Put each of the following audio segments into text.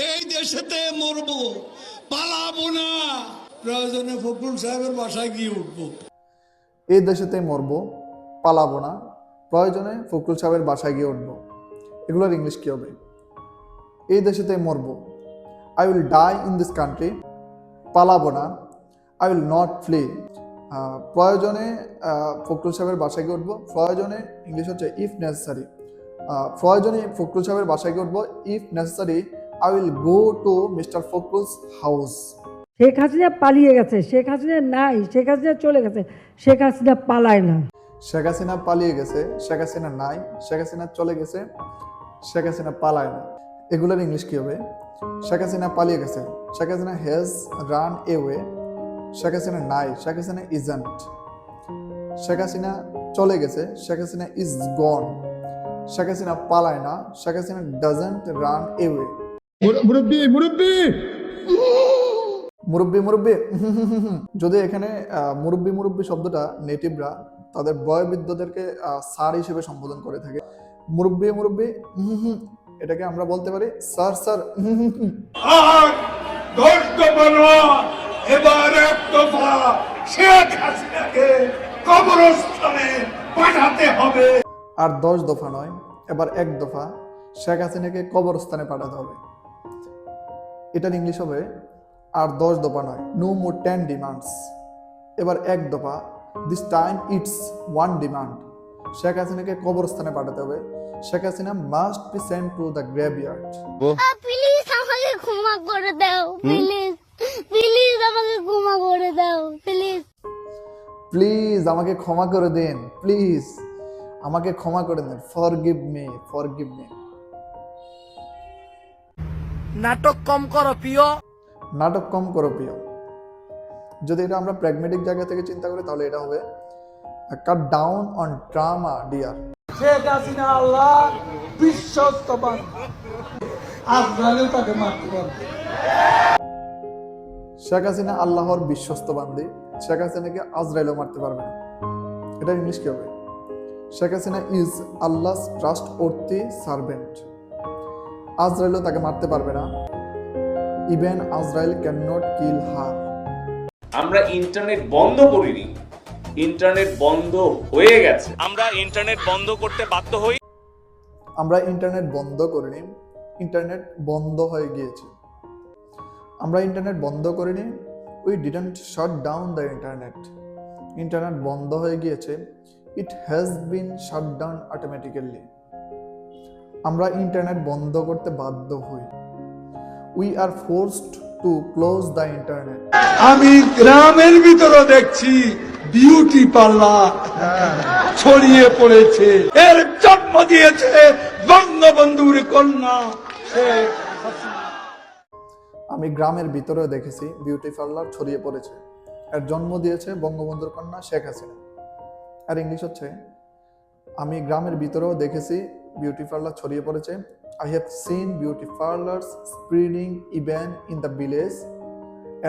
এই দেশেতে মরবো, পালাবো না। প্রয়োজনে ফখরুল সাহেবের বাসায় গিয়ে উঠবো। এই দেশেতে মরবো, পালাবো না, প্রয়োজনে ফখরুল সাহেবের বাসায় গিয়ে উঠবো। এগুলোর ইংলিশ কি হবে? এই দেশেতে মরবো, I will die in this country. পালাবো না, আই উইল নট ফ্লি। প্রয়োজনে ফখরুল সাহেবের বাসায় গিয়ে উঠবো। প্রয়োজনে ইংলিশ হচ্ছে ইফ নেসেসারি। প্রয়োজনে ফখরুল সাহেবের বাসায় গিয়ে উঠবো, if necessary I will go to mister Fakhrul's house. Sheikh Hasina পালিয়ে গেছে, শেখ হাসিনা নাই, শেখ হাসিনা চলে গেছে, শেখ হাসিনা পালায় না। শেখ হাসিনা পালিয়ে গেছে, শেখ হাসিনা নাই, শেখ হাসিনা চলে গেছে, শেখ হাসিনা পালায় না। এগুলোর ইংলিশ কি হবে? শেখ হাসিনা পালিয়ে গেছে, Sheikh Hasina has run away. Sheikh Hasina নাই, শেখ হাসিনা ইজন্ট। শেখ হাসিনা চলে গেছে, শেখ হাসিনা ইজ গন। শেখ হাসিনা পালায় না, Sheikh Hasina doesn't run away. মুরব্বি মুরব্বি মুরব্বি মুরব্বি যদি এখানে মুরব্বি মুরব্বি শব্দটা নেটিভরা তাদের বয়োবৃদ্ধদেরকে স্যার হিসেবে সম্বোধন করে থাকে। মুরব্বি মুরব্বি এটাকে আমরা বলতে পারি স্যার স্যার। আর 10 দফা নয়, এবার 1 দফা শেখ হাসিনাকে কবরস্থানে পাঠাতে হবে। আর 10 দফা নয়, এবার 1 দফা শেখ হাসিনাকে কবরস্থানে পাঠাতে হবে। এটার ইংলিশ হবে আর 10 দফা নয়, নো মোর 10 ডিমান্ডস। এবার 1 দফা, this time it's 1 demand. Sheikh হাসিনাকে কবরস্থানে পাঠাতে হবে। Sheikh Hasina must be sent to the graveyard. Please আমাকে ক্ষমা করে দাও, প্লিজ প্লিজ আমাকে ক্ষমা করে দাও, প্লিজ প্লিজ আমাকে ক্ষমা করে দিন, প্লিজ আমাকে ক্ষমা করে দিন, ফরগিভ মি, ফরগিভ মি। নাটক কম করো প্রিয়। নাটক কম করো প্রিয়। যদি এটা আমরা প্র্যাগমেটিক জায়গা থেকে চিন্তা করি তাহলে এটা হবে cut down on drama dear. Sheikh Hasina Allah বিশ্বস্তবান, আজরাইলও তাকে মারতে পারবে। শেখ হাসিনা আল্লাহর বিশ্বস্ত বান্দি, শেখ হাসিনাকে আজরাইলও মারতে পারবে না। এটা ইংলিশ কি হবে? Sheikh Hasina is Allah's trust worthy servant. আজরাইলও তাকে মারতে পারবে না। ইভেন আজরাইল ক্যান নট কিল হার। আমরা ইন্টারনেট বন্ধ করিনি, ইন্টারনেট বন্ধ হয়ে গেছে। আমরা ইন্টারনেট বন্ধ করতে বাধ্য হই। আমরা ইন্টারনেট বন্ধ করিনি, ইন্টারনেট বন্ধ হয়ে গিয়েছে। আমরা ইন্টারনেট বন্ধ করিনি, we didn't shut down the internet. Internet বন্ধ হয়ে গিয়েছে, it has been shut down automatically. আমরা ইন্টারনেট বন্ধ করতে বাধ্য হই, we are forced to close the internet. আমি গ্রামের ভিতরে দেখছি বিউটি পার্লার ছড়িয়ে পড়েছে, এর জন্ম দিয়েছে বঙ্গবন্ধুর কন্যা শেখ হাসিনা। আমি গ্রামের ভিতরেও দেখেছি বিউটি পার্লার ছড়িয়ে পড়েছে, এর জন্ম দিয়েছে বঙ্গবন্ধুর কন্যা শেখ হাসিনা। আর ইংলিশ হচ্ছে আমি গ্রামের ভিতরেও দেখেছি বিউটি পার্লার ছড়িয়ে পড়েছে, I have seen beauty parlours spreading even in the village.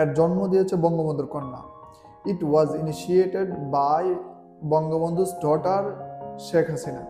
এর জন্ম দিয়েছে বঙ্গবন্ধুর কন্যা। It was initiated by Bangabandhu's daughter Sheikh Hasina.